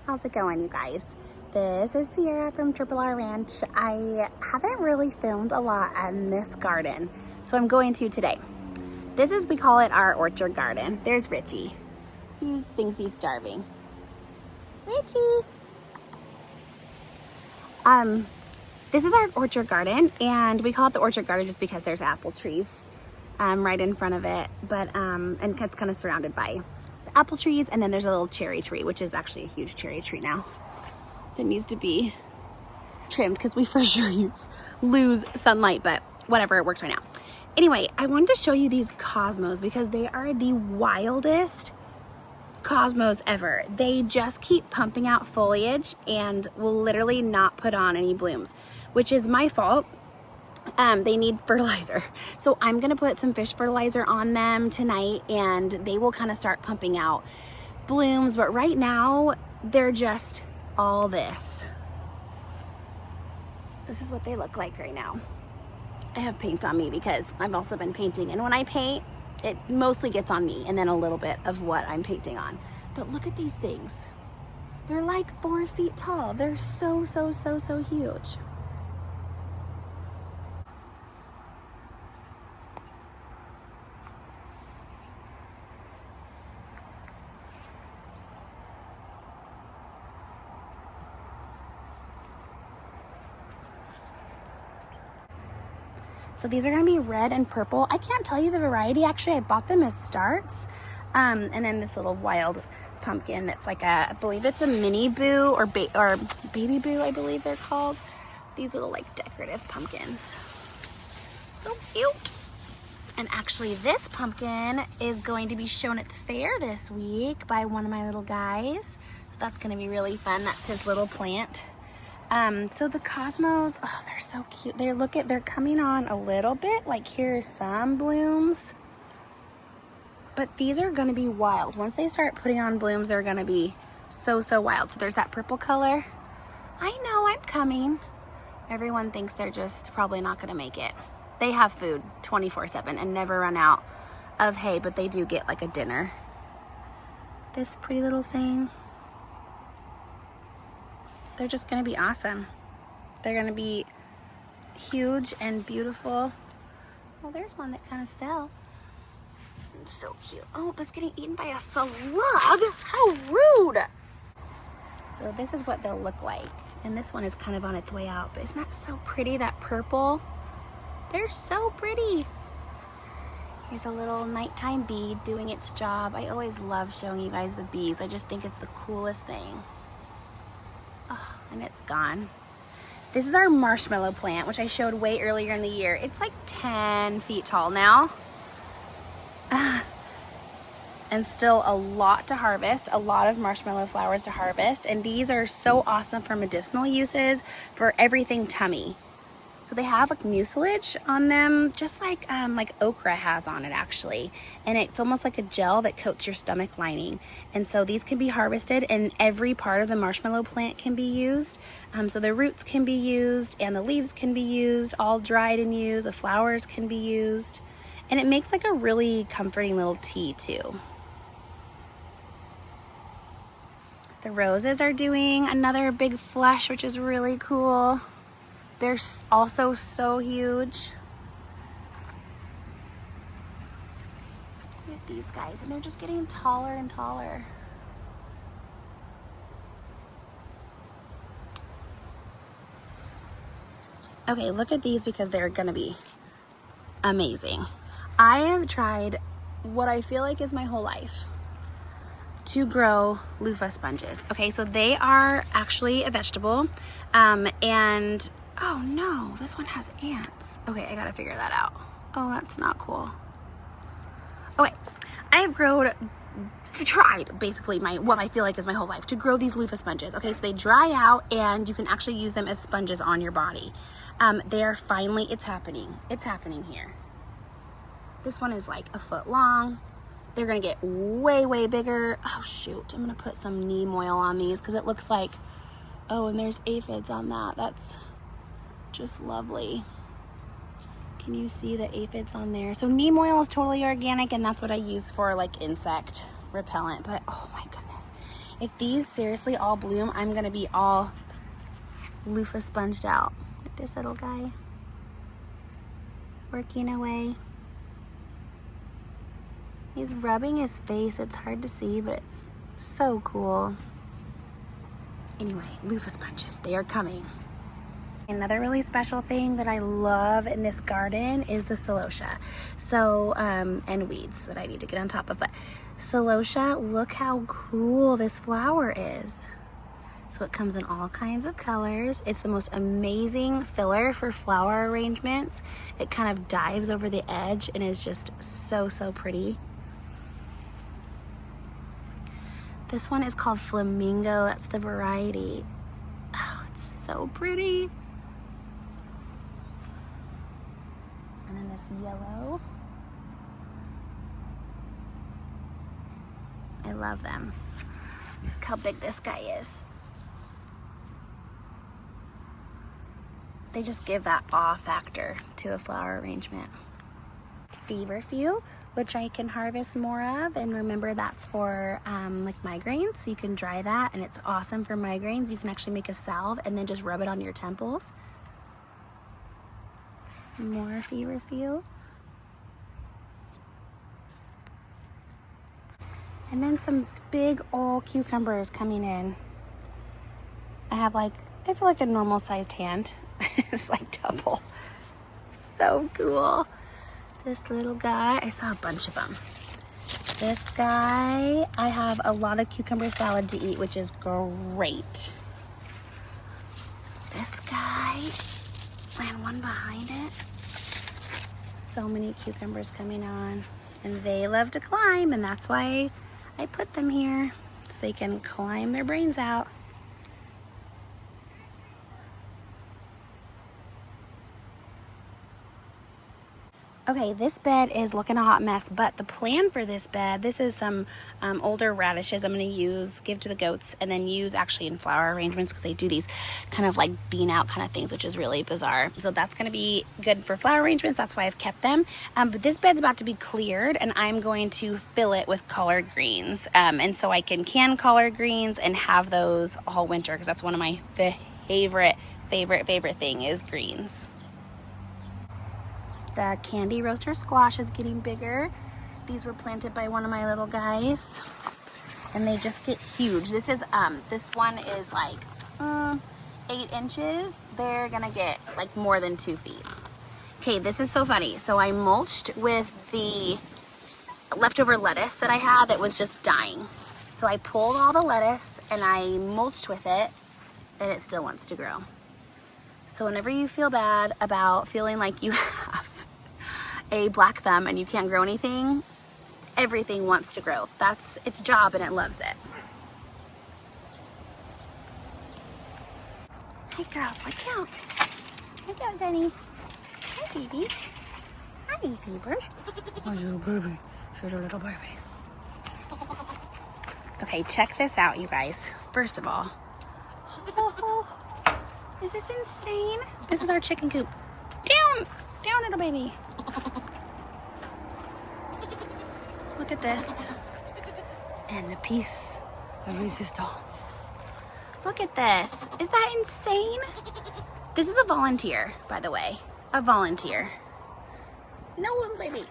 How's it going, you guys? This is Sierra from Triple R Ranch. I haven't really filmed a lot in this garden, so I'm going to today. We call it our orchard garden. There's Richie. He thinks he's starving. Richie! This is our orchard garden, and we call it the orchard garden just because there's apple trees right in front of it, but and it's kind of surrounded by apple trees, and then there's a little cherry tree, which is actually a huge cherry tree now that needs to be trimmed because we for sure lose sunlight, but whatever, it works right now. Anyway, I wanted to show you these cosmos because they are the wildest cosmos ever. They just keep pumping out foliage and will literally not put on any blooms, which is my fault. They need fertilizer. So I'm gonna put some fish fertilizer on them tonight and they will kind of start pumping out blooms, but right now they're just all this. This is what they look like right now. I have paint on me because I've also been painting, and when I paint, it mostly gets on me and then a little bit of what I'm painting on. But look at these things. They're like 4 feet tall. They're so huge. So these are gonna be red and purple. I can't tell you the variety. Actually, I bought them as starts. And then this little wild pumpkin that's like I believe it's a mini boo or baby boo, I believe they're called. These little like decorative pumpkins. So cute. And actually this pumpkin is going to be shown at the fair this week by one of my little guys. So that's gonna be really fun. That's his little plant. So the cosmos, oh, they're so cute. They're coming on a little bit, like here's some blooms, but these are gonna be wild. Once they start putting on blooms, they're gonna be so wild. So there's that purple color. I know, I'm coming. Everyone thinks they're just probably not gonna make it. They have food 24/7 and never run out of hay, but they do get like a dinner. This pretty little thing. They're just gonna be awesome. They're gonna be huge and beautiful. Oh, there's one that kind of fell. It's so cute. Oh, it's getting eaten by a slug. How rude. So this is what they'll look like. And this one is kind of on its way out, but isn't that so pretty, that purple? They're so pretty. Here's a little nighttime bee doing its job. I always love showing you guys the bees. I just think it's the coolest thing. Oh, and it's gone. This is our marshmallow plant, which I showed way earlier in the year. It's like 10 feet tall now. And still a lot to harvest, a lot of marshmallow flowers to harvest. And these are so awesome for medicinal uses, for everything tummy. So they have like mucilage on them, just like okra has on it actually. And it's almost like a gel that coats your stomach lining. And so these can be harvested and every part of the marshmallow plant can be used. So the roots can be used and the leaves can be used, all dried and used. The flowers can be used. And it makes like a really comforting little tea too. The roses are doing another big flush, which is really cool. They're also so huge. Look at these guys, and they're just getting taller and taller. Okay, look at these because they're gonna be amazing. I have tried what I feel like is my whole life to grow loofah sponges. Okay, so they are actually a vegetable, and oh no, this one has ants. Okay, I gotta figure that out. Oh, that's not cool. Okay, I have tried basically what I feel like is my whole life to grow these loofah sponges. Okay, so they dry out and you can actually use them as sponges on your body. They're finally, it's happening. It's happening here. This one is like 1 foot long. They're gonna get way bigger. Oh shoot, I'm gonna put some neem oil on these because it looks like, oh, and there's aphids on that. That's just lovely. Can you see the aphids on there? So neem oil is totally organic and that's what I use for like insect repellent, but oh my goodness. If these seriously all bloom, I'm gonna be all loofah sponged out. Look at this little guy working away. He's rubbing his face. It's hard to see, but it's so cool. Anyway, loofah sponges, they are coming. Another really special thing that I love in this garden is the celosia. So, and weeds that I need to get on top of. But celosia, look how cool this flower is. So it comes in all kinds of colors. It's the most amazing filler for flower arrangements. It kind of dives over the edge and is just so, so pretty. This one is called Flamingo. That's the variety. Oh, it's so pretty. And then this yellow. I love them. Look how big this guy is. They just give that awe factor to a flower arrangement. Feverfew, which I can harvest more of, and remember that's for like migraines. So you can dry that, and it's awesome for migraines. You can actually make a salve and then just rub it on your temples. More feverfew. And then some big old cucumbers coming in. I feel like a normal sized hand. It's like double. So cool. This little guy, I saw a bunch of them. This guy, I have a lot of cucumber salad to eat, which is great. This guy, and one behind it. So many cucumbers coming on, and they love to climb, and that's why I put them here, so they can climb their brains out. Okay, this bed is looking a hot mess, but the plan for this bed, this is some older radishes I'm going to give to the goats, and then use actually in flower arrangements, because they do these kind of like bean out kind of things, which is really bizarre. So that's going to be good for flower arrangements. That's why I've kept them. But this bed's about to be cleared, and I'm going to fill it with collard greens. And so I can collard greens and have those all winter, because that's one of my favorite thing is greens. The candy roaster squash is getting bigger. These were planted by one of my little guys, and they just get huge. This one is like 8 inches. They're gonna get like more than 2 feet. Okay, this is so funny. So I mulched with the leftover lettuce that I had that was just dying. So I pulled all the lettuce and I mulched with it, and it still wants to grow. So whenever you feel bad about feeling like you have a black thumb and you can't grow anything, everything wants to grow. That's its job, and it loves it. Hey girls, watch out. Watch out, Jenny. Hi, baby. Hi, Fevers. Oh, she's a baby. She's a little baby. Okay, check this out, you guys. First of all, is this insane? This is our chicken coop. Down, little baby. Look at this. And the piece of resistance. Look at this. Is that insane? This is a volunteer, by the way. A volunteer. No, little baby.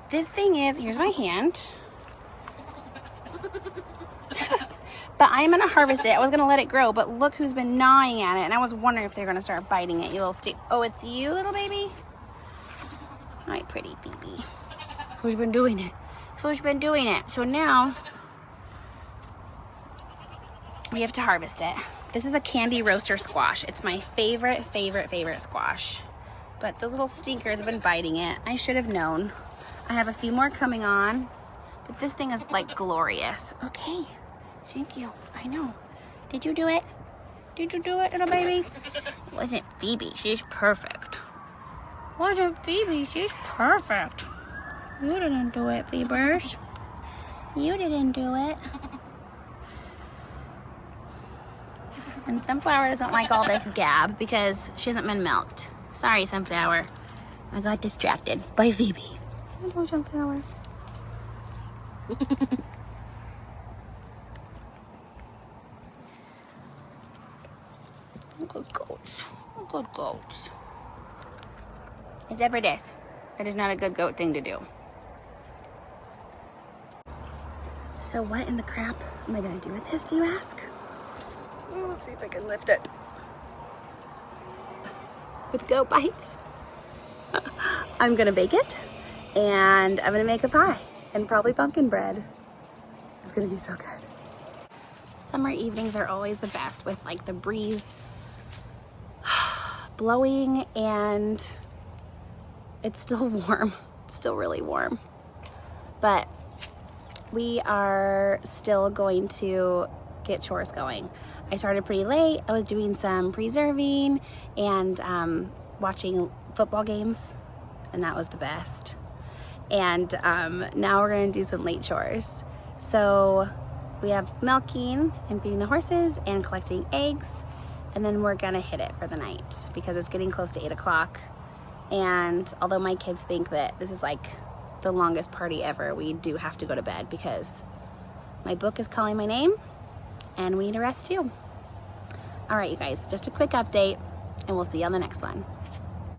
This thing is, here's my hand. But I'm gonna harvest it. I was gonna let it grow, but look who's been gnawing at it. And I was wondering if they're gonna start biting it, you little Oh, it's you, little baby? My pretty baby. Who's been doing it? Who's been doing it? So now, we have to harvest it. This is a candy roaster squash. It's my favorite squash. But those little stinkers have been biting it. I should have known. I have a few more coming on, but this thing is like glorious. Okay. Thank you. I know. Did you do it? Did you do it, little baby? It wasn't Phoebe. She's perfect. Wasn't Phoebe. She's perfect. You didn't do it, Phoebers. You didn't do it. And Sunflower doesn't like all this gab because she hasn't been milked. Sorry, Sunflower. I got distracted by Phoebe. Hello, Sunflower. Good goats. Good goats. Except for this. That is not a good goat thing to do. So what in the crap am I gonna do with this, do you ask? Ooh, let's see if I can lift it. With goat bites. I'm gonna bake it, and I'm gonna make a pie, and probably pumpkin bread. It's gonna be so good. Summer evenings are always the best with like the breeze blowing, and it's still warm. It's still really warm. But we are still going to get chores going. I started pretty late. I was doing some preserving and watching football games, and that was the best. And now we're gonna do some late chores. So we have milking and feeding the horses and collecting eggs, and then we're gonna hit it for the night because it's getting close to 8 o'clock. And although my kids think that this is like the longest party ever, we do have to go to bed because my book is calling my name and we need to rest too. All right, you guys, just a quick update, and we'll see you on the next one.